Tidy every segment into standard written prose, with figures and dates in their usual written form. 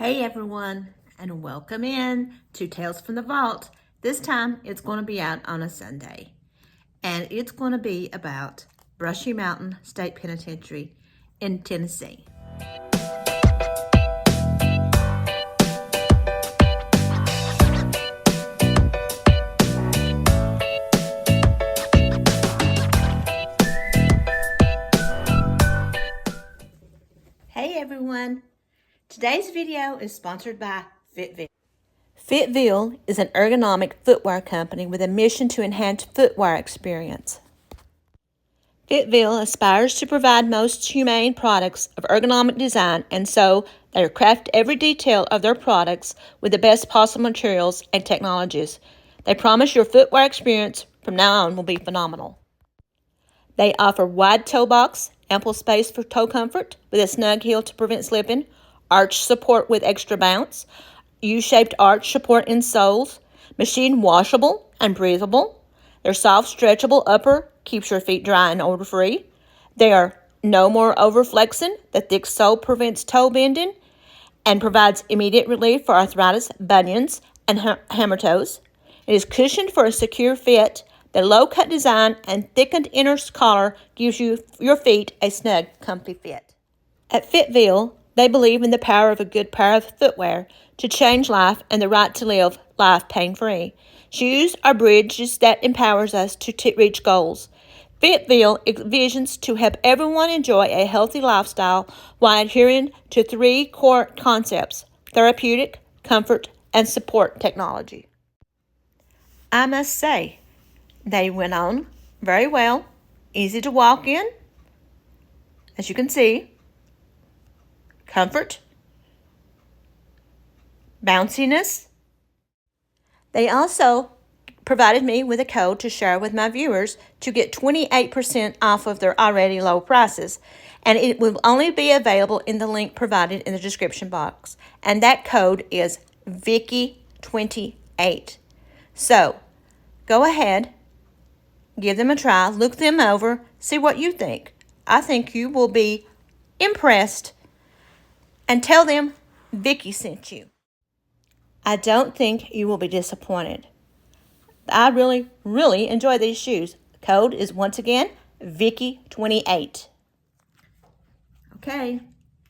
Hey everyone, and welcome in to Tales from the Vault. This time it's going to be out on a Sunday, and it's going to be about Brushy Mountain State Penitentiary in Tennessee. Hey everyone, today's video is sponsored by Fitville. Fitville is an ergonomic footwear company with a mission to enhance footwear experience. Fitville aspires to provide most humane products of ergonomic design, and so they craft every detail of their products with the best possible materials and technologies. They promise your footwear experience from now on will be phenomenal. They offer wide toe box, ample space for toe comfort with a snug heel to prevent slipping, arch support with extra bounce, U-shaped arch support in soles, machine washable and breathable. Their soft, stretchable upper keeps your feet dry and odor-free. They are no more over-flexing. The thick sole prevents toe bending and provides immediate relief for arthritis, bunions, and hammer toes. It is cushioned for a secure fit. The low-cut design and thickened inner collar gives your feet a snug, comfy fit. At Fitville, they believe in the power of a good pair of footwear to change life and the right to live life pain-free. Shoes are bridges that empowers us to reach goals. Fitville envisions to help everyone enjoy a healthy lifestyle while adhering to three core concepts: therapeutic, comfort, and support technology. I must say, they went on very well, easy to walk in, as you can see, comfort, bounciness. They also provided me with a code to share with my viewers to get 28% off of their already low prices, and it will only be available in the link provided in the description box, and that code is Vicky28. So, go ahead, give them a try, look them over, see what you think. I think you will be impressed, and tell them Vicky sent you. I don't think you will be disappointed. I really enjoy these shoes. The code is once again Vicky28. Okay,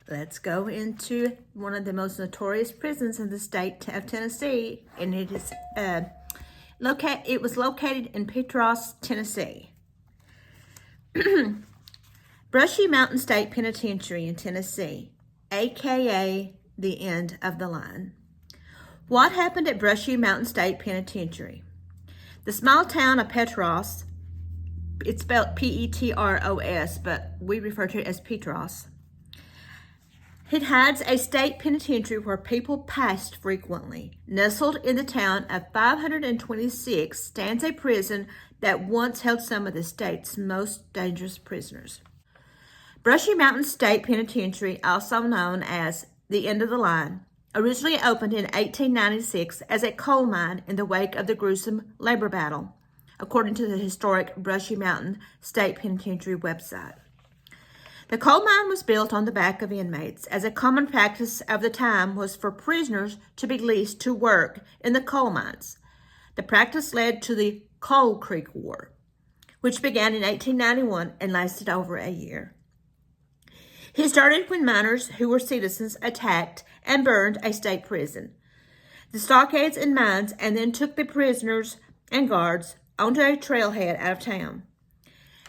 let's go into one of the most notorious prisons in the state of Tennessee, and it was located in Petros, Tennessee. Brushy Mountain State Penitentiary in Tennessee, aka the end of the line. What happened at Brushy Mountain State Penitentiary? The small town of Petros, it's spelled P-E-T-R-O-S, but we refer to it as Petros. It has a state penitentiary where people passed frequently. Nestled in the town of 526 stands a prison that once held some of the state's most dangerous prisoners. Brushy Mountain State Penitentiary, also known as the end of the line, originally opened in 1896 as a coal mine in the wake of the gruesome labor battle, according to the historic Brushy Mountain State Penitentiary website. The coal mine was built on the back of inmates, as a common practice of the time was for prisoners to be leased to work in the coal mines. The practice led to the Coal Creek War, which began in 1891 and lasted over a year. He started when miners who were citizens attacked and burned a state prison, the stockades and mines, and then took the prisoners and guards onto a trailhead out of town.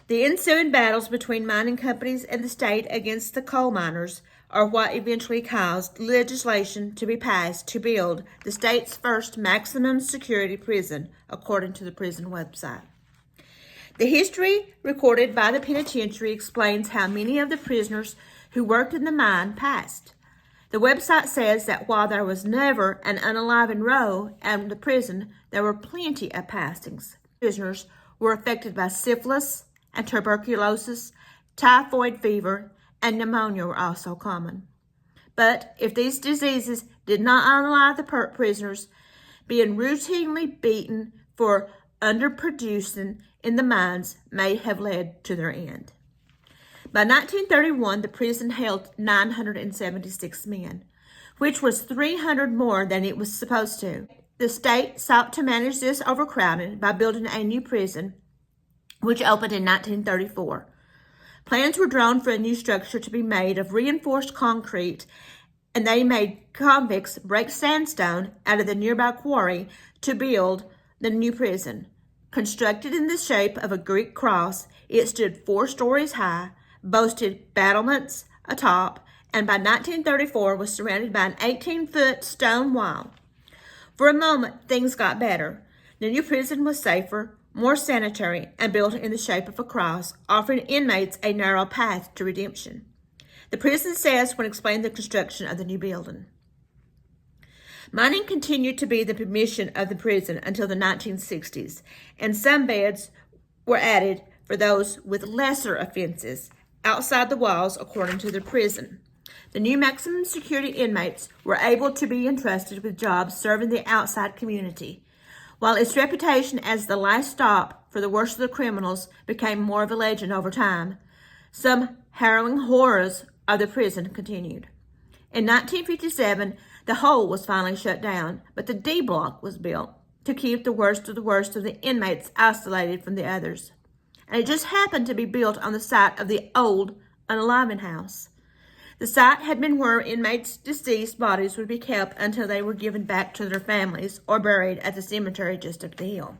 The ensuing battles between mining companies and the state against the coal miners are what eventually caused legislation to be passed to build the state's first maximum security prison, according to the prison website. The history recorded by the penitentiary explains how many of the prisoners who worked in the mine passed. The website says that while there was never an unalive row at the prison, there were plenty of passings. Prisoners were affected by syphilis and tuberculosis, typhoid fever, and pneumonia were also common. But if these diseases did not unalive the prisoners, being routinely beaten for underproducing in the mines may have led to their end. By 1931, the prison held 976 men. which was 300 more than it was supposed to. The state sought to manage this overcrowding by building a new prison, which opened in 1934. Plans were drawn for a new structure to be made of reinforced concrete, and they made convicts break sandstone out of the nearby quarry to build the new prison. Constructed in the shape of a Greek cross, it stood 4 stories high, boasted battlements atop, and by 1934 was surrounded by an 18-foot stone wall. For a moment, things got better. The new prison was safer, more sanitary, and built in the shape of a cross, offering inmates a narrow path to redemption. The prison says when explaining the construction of the new building. Mining continued to be the mission of the prison until the 1960s, and some beds were added for those with lesser offenses outside the walls according to the prison. The new maximum security inmates were able to be entrusted with jobs serving the outside community, while its reputation as the last stop for the worst of the criminals became more of a legend over time. Some harrowing horrors of the prison continued. In 1957, the hole was finally shut down, but the D block was built to keep the worst of the inmates isolated from the others. And it just happened to be built on the site of the old unaliving house. The site had been where inmates' deceased bodies would be kept until they were given back to their families or buried at the cemetery just up the hill.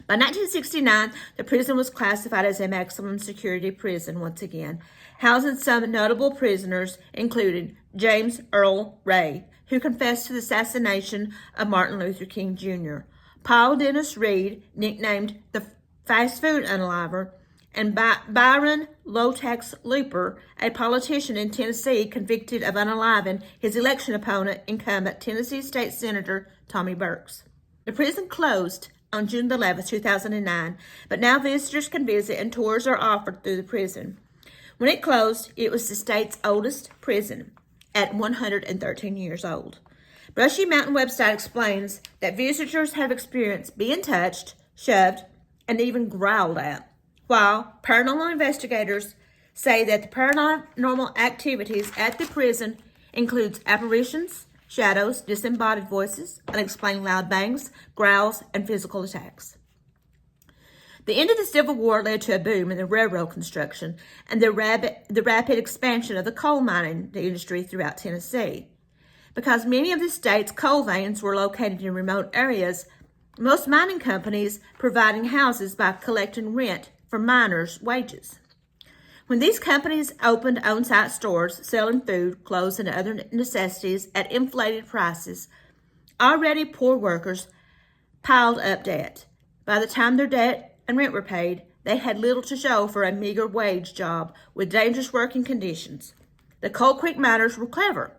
By 1969, the prison was classified as a maximum security prison once again, housing some notable prisoners, including James Earl Ray, who confessed to the assassination of Martin Luther King Jr., Paul Dennis Reed, nicknamed the fast food unaliver, and Byron Low-Tax Looper, a politician in Tennessee convicted of unaliving his election opponent, incumbent Tennessee State Senator Tommy Burks. The prison closed on June 11, 2009, but now visitors can visit and tours are offered through the prison. When it closed, it was the state's oldest prison at 113 years old. Brushy Mountain website explains that visitors have experienced being touched, shoved, and even growled at, while paranormal investigators say that the paranormal activities at the prison includes apparitions, shadows, disembodied voices, unexplained loud bangs, growls, and physical attacks. The end of the Civil War led to a boom in the railroad construction and the rapid expansion of the coal mining industry throughout Tennessee. Because many of the state's coal veins were located in remote areas, most mining companies providing houses by collecting rent for miners' wages. When these companies opened on-site stores selling food, clothes, and other necessities at inflated prices, already poor workers piled up debt. By the time their debt and rent were paid, they had little to show for a meager wage job with dangerous working conditions. The Coal Creek miners were clever,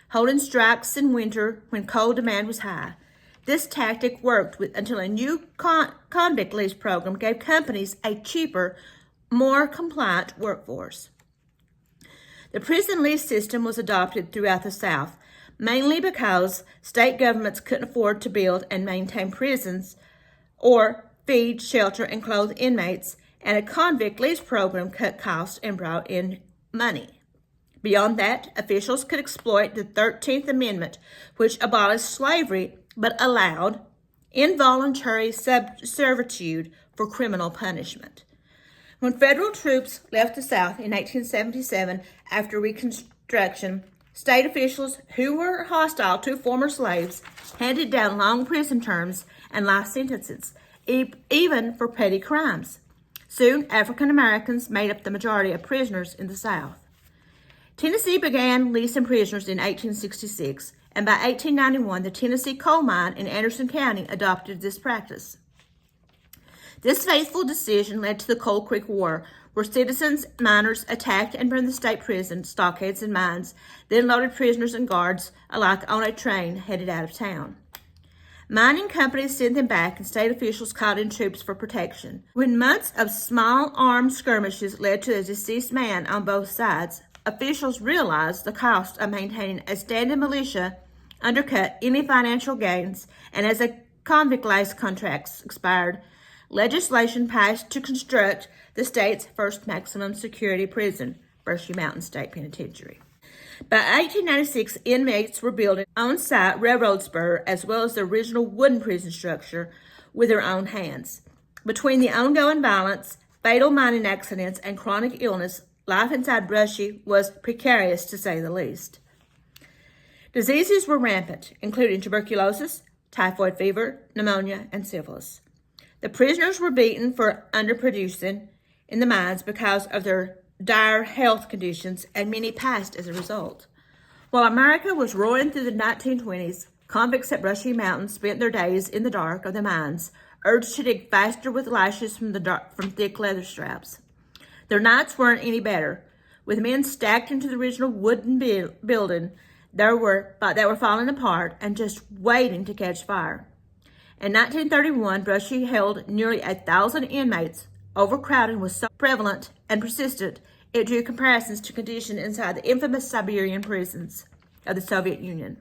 holding strikes in winter when coal demand was high. This tactic worked until a new convict lease program gave companies a cheaper, more compliant workforce. The prison lease system was adopted throughout the South, mainly because state governments couldn't afford to build and maintain prisons or feed, shelter, and clothe inmates, and a convict lease program cut costs and brought in money. Beyond that, officials could exploit the 13th Amendment, which abolished slavery but allowed involuntary servitude for criminal punishment. When federal troops left the South in 1877 after Reconstruction, state officials who were hostile to former slaves handed down long prison terms and life sentences, even for petty crimes. Soon, African Americans made up the majority of prisoners in the South. Tennessee began leasing prisoners in 1866, and by 1891, the Tennessee coal mine in Anderson County adopted this practice. This faithful decision led to the Coal Creek War, where citizens miners attacked and burned the state prison, stockades, and mines, then loaded prisoners and guards alike on a train headed out of town. Mining companies sent them back, and state officials called in troops for protection. When months of small armed skirmishes led to a deceased man on both sides, officials realized the cost of maintaining a standing militia undercut any financial gains, and as the convict lease contracts expired, legislation passed to construct the state's first maximum security prison, Brushy Mountain State Penitentiary. By 1896, inmates were building on-site railroad spur as well as the original wooden prison structure with their own hands. Between the ongoing violence, fatal mining accidents, and chronic illness, life inside Brushy was precarious to say the least. Diseases were rampant, including tuberculosis, typhoid fever, pneumonia, and syphilis. The prisoners were beaten for underproducing in the mines because of their dire health conditions, and many passed as a result. While America was roaring through the 1920s, convicts at Brushy Mountain spent their days in the dark of the mines, urged to dig faster with lashes from thick leather straps. Their nights weren't any better. With men stacked into the original wooden building that were falling apart and just waiting to catch fire. In 1931, Brushy held nearly 1,000 inmates. Overcrowding was so prevalent and persistent, it drew comparisons to conditions inside the infamous Siberian prisons of the Soviet Union.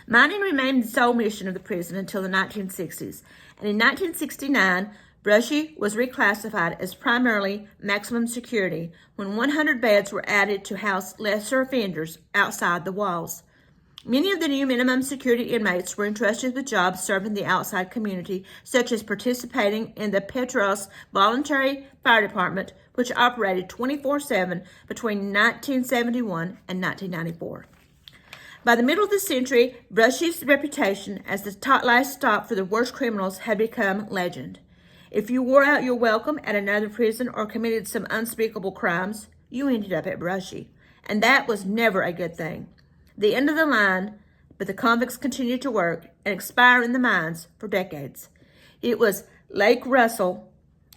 Mining remained the sole mission of the prison until the 1960s, and in 1969, Brushy was reclassified as primarily maximum security when 100 beds were added to house lesser offenders outside the walls. Many of the new minimum security inmates were entrusted with jobs serving the outside community, such as participating in the Petros Voluntary Fire Department, which operated 24/7 between 1971 and 1994. By the middle of the century, Brushy's reputation as the last stop for the worst criminals had become legend. If you wore out your welcome at another prison or committed some unspeakable crimes, you ended up at Brushy, and that was never a good thing. The end of the line, but the convicts continued to work and expire in the mines for decades. It was Lake Russell,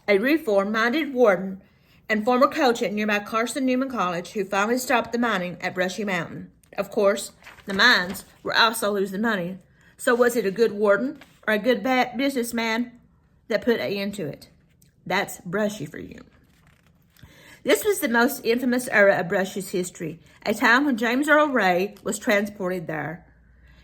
a reform-minded warden and former coach at nearby Carson Newman College, who finally stopped the mining at Brushy Mountain. Of course, the mines were also losing money. So was it a good warden or a good businessman that put an end to it? That's Brushy for you. This was the most infamous era of Brushy's history, a time when James Earl Ray was transported there.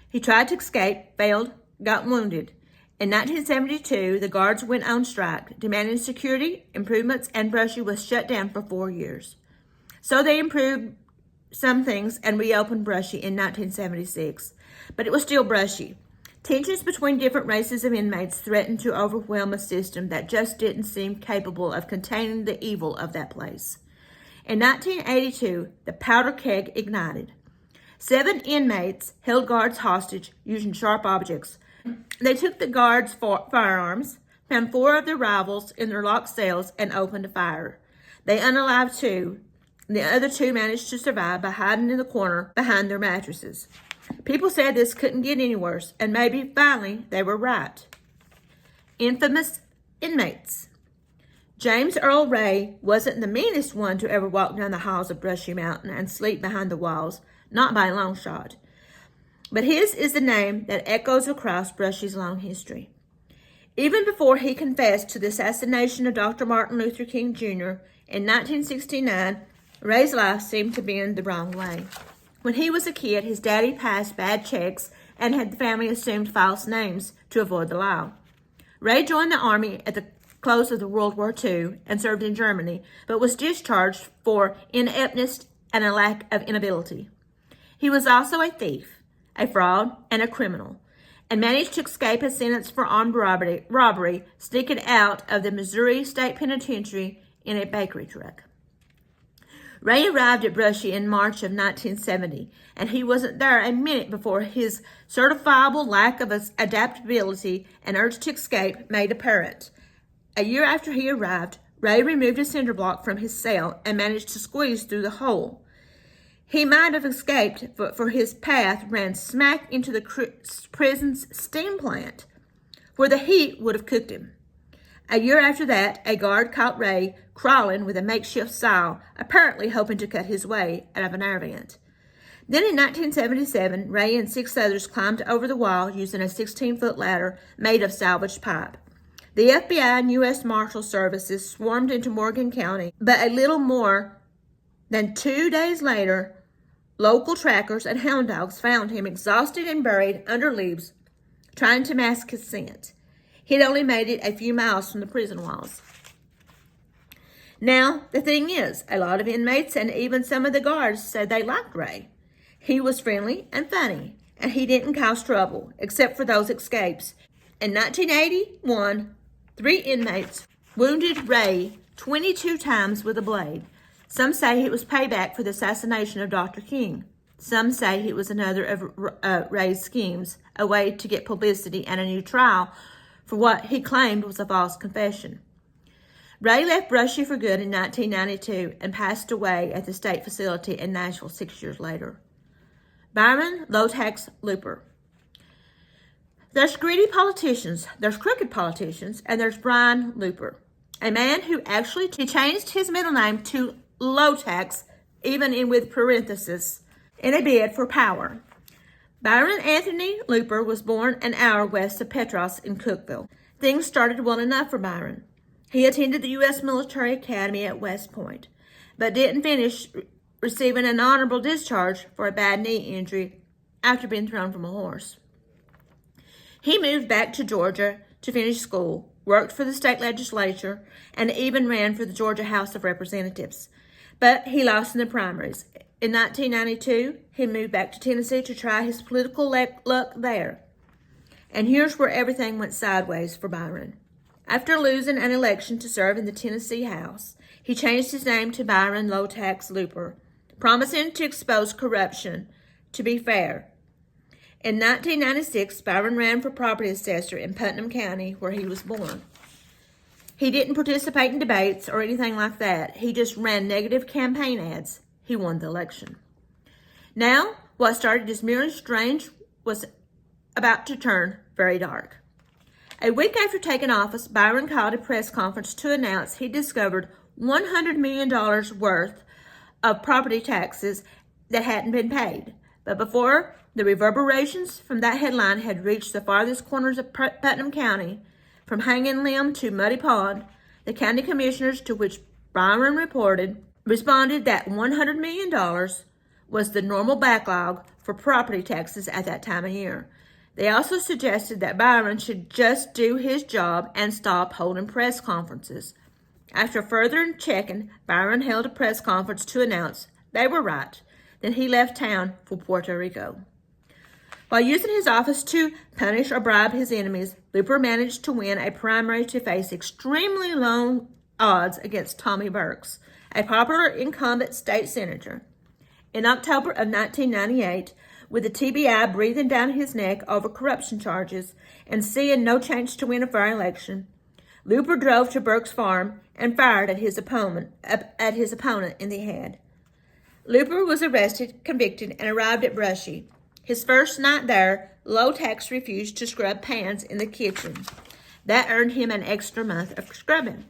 He tried to escape, failed, got wounded. In 1972, the guards went on strike, demanding security improvements, and Brushy was shut down for 4 years. So they improved some things and reopened Brushy in 1976, but it was still Brushy. Tensions between different races of inmates threatened to overwhelm a system that just didn't seem capable of containing the evil of that place. In 1982, the powder keg ignited. 7 inmates held guards hostage using sharp objects. They took the guards' firearms, found 4 of their rivals in their locked cells, and opened a fire. They unalived 2. The other 2 managed to survive by hiding in the corner behind their mattresses. People said this couldn't get any worse, and maybe finally they were right. Infamous inmates. James Earl Ray wasn't the meanest one to ever walk down the halls of Brushy Mountain and sleep behind the walls, not by a long shot. But his is the name that echoes across Brushy's long history. Even before he confessed to the assassination of Dr. Martin Luther King Jr. in 1969, Ray's life seemed to bend the wrong way. When he was a kid, his daddy passed bad checks and had the family assumed false names to avoid the law. Ray joined the Army at the close of the World War II and served in Germany, but was discharged for ineptness and a lack of inability. He was also a thief, a fraud, and a criminal, and managed to escape a sentence for armed robbery, sneaking out of the Missouri State Penitentiary in a bakery truck. Ray arrived at Brushy in March of 1970, and he wasn't there a minute before his certifiable lack of adaptability and urge to escape made apparent. A year after he arrived, Ray removed a cinder block from his cell and managed to squeeze through the hole. He might have escaped, but for his path ran smack into the prison's steam plant, where the heat would have cooked him. A year after that, a guard caught Ray crawling with a makeshift saw, apparently hoping to cut his way out of an air vent. Then in 1977, Ray and 6 others climbed over the wall using a 16-foot ladder made of salvaged pipe. The FBI and U.S. Marshal Services swarmed into Morgan County, but a little more than 2 days later, local trackers and hound dogs found him exhausted and buried under leaves, trying to mask his scent. He'd only made it a few miles from the prison walls. Now, the thing is, a lot of inmates and even some of the guards said they liked Ray. He was friendly and funny, and he didn't cause trouble, except for those escapes. In 1981, 3 inmates wounded Ray 22 times with a blade. Some say it was payback for the assassination of Dr. King. Some say it was another of Ray's schemes, a way to get publicity and a new trial for what he claimed was a false confession. Ray left Brushy for good in 1992 and passed away at the state facility in Nashville 6 years later. Byron Low-Tax Looper. There's greedy politicians, there's crooked politicians, and there's Brian Looper, a man who actually changed his middle name to Low-Tax, even in with parentheses, in a bid for power. Byron Anthony Looper was born an hour west of Petros in Cookeville. Things started well enough for Byron. He attended the U.S. Military Academy at West Point, but didn't finish receiving an honorable discharge for a bad knee injury after being thrown from a horse. He moved back to Georgia to finish school, worked for the state legislature, and even ran for the Georgia House of Representatives. But he lost in the primaries. In 1992, he moved back to Tennessee to try his political luck there. And here's where everything went sideways for Byron. After losing an election to serve in the Tennessee House, he changed his name to Byron Low-Tax Looper, promising to expose corruption. To be fair, in 1996, Byron ran for property assessor in Putnam County, where he was born. He didn't participate in debates or anything like that. He just ran negative campaign ads. He won the election. Now, what started as merely strange was about to turn very dark. A week after taking office, Byron called a press conference to announce he discovered $100 million worth of property taxes that hadn't been paid. But before the reverberations from that headline had reached the farthest corners of Putnam County, from Hanging Limb to Muddy Pond, the county commissioners, to which Byron reported, responded that $100 million was the normal backlog for property taxes at that time of year. They also suggested that Byron should just do his job and stop holding press conferences. After further checking, Byron held a press conference to announce they were right. Then he left town for Puerto Rico. While using his office to punish or bribe his enemies, Looper managed to win a primary to face extremely low odds against Tommy Burks, a popular incumbent state senator. In October of 1998, with the TBI breathing down his neck over corruption charges and seeing no chance to win a fair election, Looper drove to Burke's farm and fired at his opponent in the head. Looper was arrested, convicted, and arrived at Brushy. His first night there, Low-Tax refused to scrub pans in the kitchen. That earned him an extra month of scrubbing.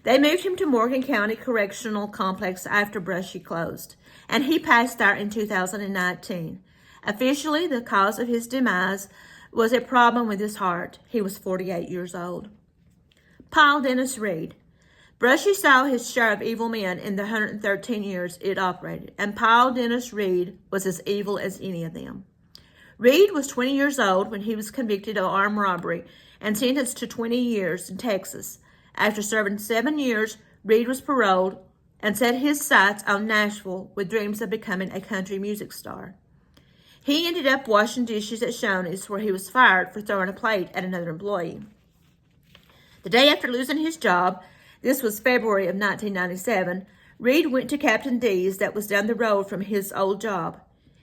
They moved him to Morgan County Correctional Complex after Brushy closed, and he passed there in 2019. Officially, the cause of his demise was a problem with his heart. He was 48 years old. Paul Dennis Reed. Brushy saw his share of evil men in the 113 years it operated, and Paul Dennis Reed was as evil as any of them. Reed was 20 years old when he was convicted of armed robbery and sentenced to 20 years in Texas. After serving 7 years, Reed was paroled and set his sights on Nashville with dreams of becoming a country music star. He ended up washing dishes at Shoney's, where he was fired for throwing a plate at another employee. The day after losing his job, this was February of 1997, Reed went to Captain D's that was down the road from his old job.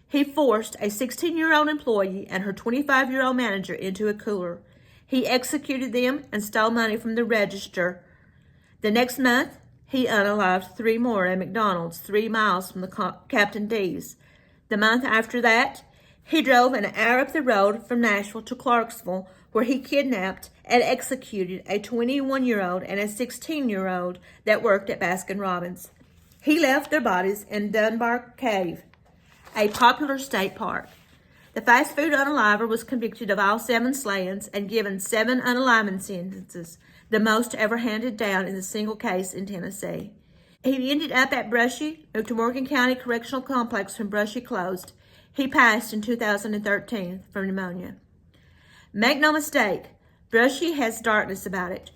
He forced a 16-year-old employee and her 25-year-old manager into a cooler. He executed them and stole money from the register. The next month, he unalived 3 more at McDonald's, 3 miles from the Captain D's. The month after that, he drove an hour up the road from Nashville to Clarksville, where he kidnapped and executed a 21-year-old and a 16-year-old that worked at Baskin-Robbins. He left their bodies in Dunbar Cave, a popular state park. The fast food unaliver was convicted of all 7 slayings and given 7 unaliving sentences, the most ever handed down in a single case in Tennessee. He ended up at Brushy, moved to Morgan County Correctional Complex when Brushy closed. He passed in 2013 from pneumonia. Make no mistake, Brushy has darkness about it.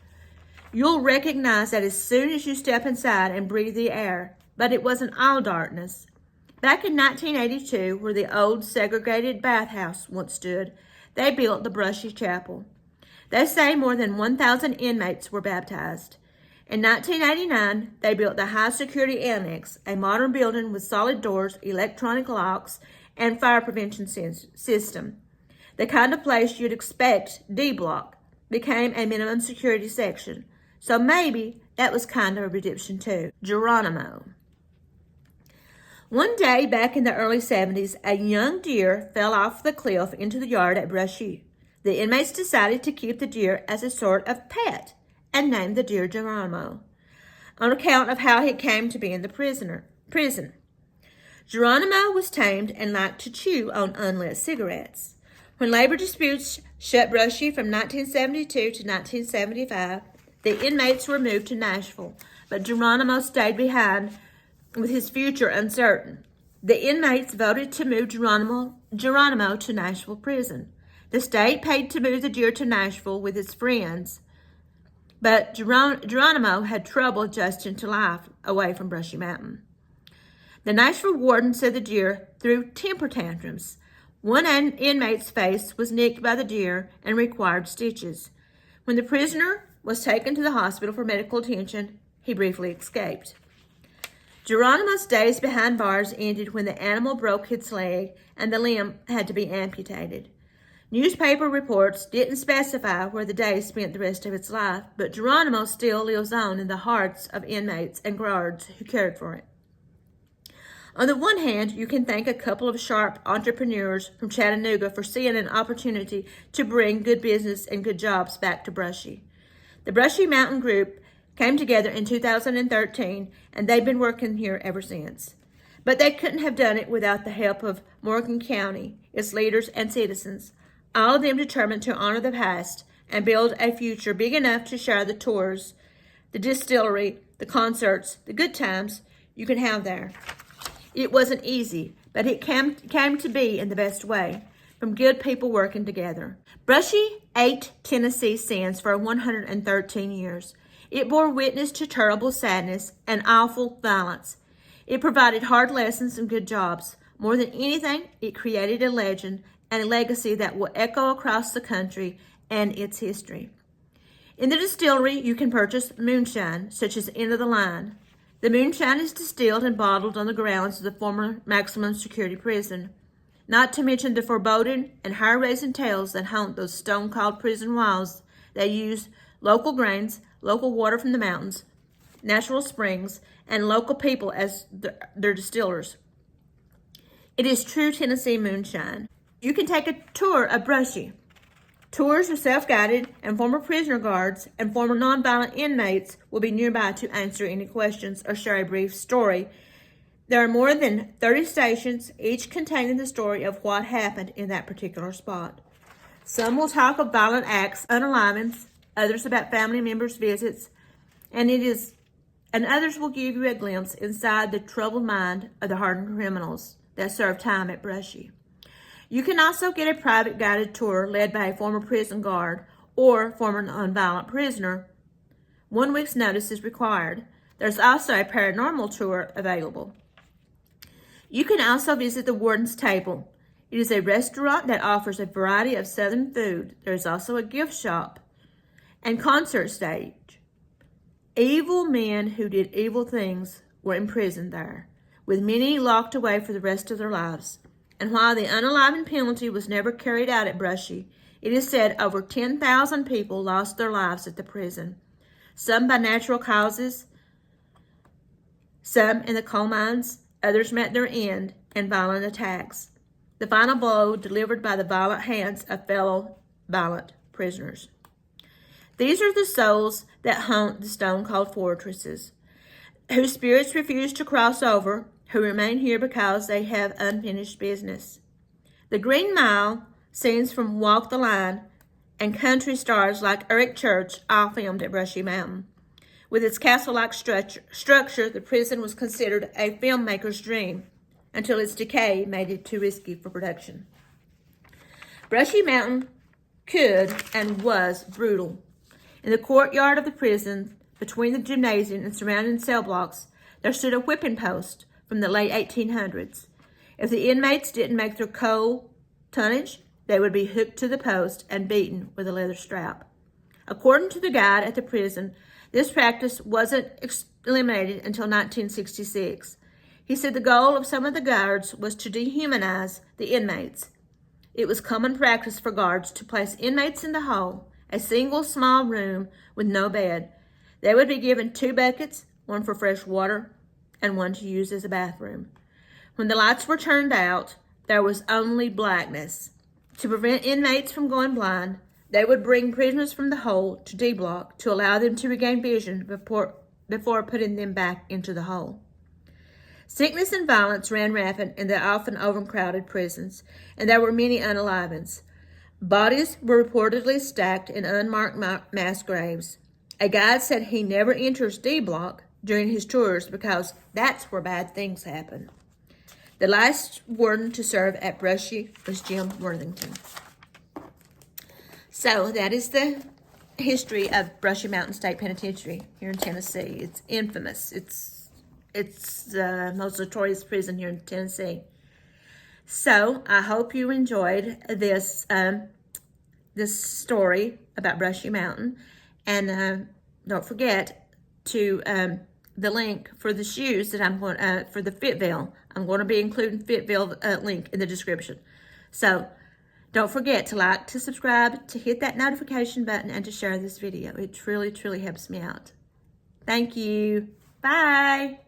You'll recognize that as soon as you step inside and breathe the air, but it wasn't all darkness. Back in 1982, where the old segregated bathhouse once stood, they built the Brushy Chapel. They say more than 1,000 inmates were baptized. In 1989, they built the High Security Annex, a modern building with solid doors, electronic locks, and fire prevention system. The kind of place you'd expect D Block became a minimum security section. So maybe that was kind of a redemption too. Geronimo. One day back in the early 70s, a young deer fell off the cliff into the yard at Brushy. The inmates decided to keep the deer as a sort of pet and named the deer Geronimo, on account of how he came to be in the prison. Geronimo was tamed and liked to chew on unlit cigarettes. When labor disputes shut Brushy from 1972 to 1975, the inmates were moved to Nashville, but Geronimo stayed behind with his future uncertain. The inmates voted to move Geronimo to Nashville prison. The state paid to move the deer to Nashville with his friends, but Geronimo had trouble adjusting to life away from Brushy Mountain. The Nashville warden said the deer threw temper tantrums. One inmate's face was nicked by the deer and required stitches. When the prisoner was taken to the hospital for medical attention, he briefly escaped. Geronimo's days behind bars ended when the animal broke its leg and the limb had to be amputated. Newspaper reports didn't specify where the day spent the rest of its life, but Geronimo still lives on in the hearts of inmates and guards who cared for it. On the one hand, you can thank a couple of sharp entrepreneurs from Chattanooga for seeing an opportunity to bring good business and good jobs back to Brushy. The Brushy Mountain Group came together in 2013, and they've been working here ever since. But they couldn't have done it without the help of Morgan County, its leaders and citizens, all of them determined to honor the past and build a future big enough to share the tours, the distillery, the concerts, the good times you can have there. It wasn't easy, but it came to be in the best way, from good people working together. Brushy ate Tennessee stands for 113 years. It bore witness to terrible sadness and awful violence. It provided hard lessons and good jobs. More than anything, it created a legend and a legacy that will echo across the country and its history. In the distillery, you can purchase moonshine, such as End of the Line. The moonshine is distilled and bottled on the grounds of the former maximum security prison, not to mention the foreboding and hair-raising tales that haunt those stone-cold prison walls. They use local grains, local water from the mountains, natural springs, and local people as their distillers. It is true Tennessee moonshine. You can take a tour of Brushy. Tours are self-guided, and former prisoner guards and former nonviolent inmates will be nearby to answer any questions or share a brief story. There are more than 30 stations, each containing the story of what happened in that particular spot. Some will talk of violent acts, unalivings, others about family members' visits, and others will give you a glimpse inside the troubled mind of the hardened criminals that serve time at Brushy. You can also get a private guided tour led by a former prison guard or former nonviolent prisoner. 1 week's notice is required. There's also a paranormal tour available. You can also visit the Warden's Table. It is a restaurant that offers a variety of Southern food. There is also a gift shop and concert stage. Evil men who did evil things were imprisoned there, with many locked away for the rest of their lives. And while the unaliving penalty was never carried out at Brushy, it is said over 10,000 people lost their lives at the prison, some by natural causes, some in the coal mines, others met their end in violent attacks. The final blow delivered by the violent hands of fellow violent prisoners. These are the souls that haunt the stone-cold fortresses, whose spirits refuse to cross over, who remain here because they have unfinished business. The Green Mile, scenes from Walk the Line, and country stars like Eric Church all filmed at Brushy Mountain. With its castle-like structure, the prison was considered a filmmaker's dream until its decay made it too risky for production. Brushy Mountain could and was brutal. In the courtyard of the prison, between the gymnasium and surrounding cell blocks, there stood a whipping post from the late 1800s. If the inmates didn't make their coal tonnage, they would be hooked to the post and beaten with a leather strap. According to the guide at the prison, this practice wasn't eliminated until 1966. He said the goal of some of the guards was to dehumanize the inmates. It was common practice for guards to place inmates in the hole, a single small room with no bed. They would be given 2 buckets, one for fresh water and one to use as a bathroom. When the lights were turned out, there was only blackness. To prevent inmates from going blind, they would bring prisoners from the hole to D block to allow them to regain vision before putting them back into the hole. Sickness and violence ran rampant in the often overcrowded prisons, and there were many unalivings. Bodies were reportedly stacked in unmarked mass graves. A guide said he never enters D block during his tours because that's where bad things happen. The last warden to serve at Brushy was Jim Worthington. So that is the history of Brushy Mountain State Penitentiary here in Tennessee. It's infamous. It's the most notorious prison here in Tennessee. So I hope you enjoyed this this story about Brushy Mountain, and don't forget to the link for the shoes that I'm going for the Fitville. I'm going to be including Fitville link in the description. So don't forget to like, to subscribe, to hit that notification button, and to share this video. It truly, truly helps me out. Thank you. Bye.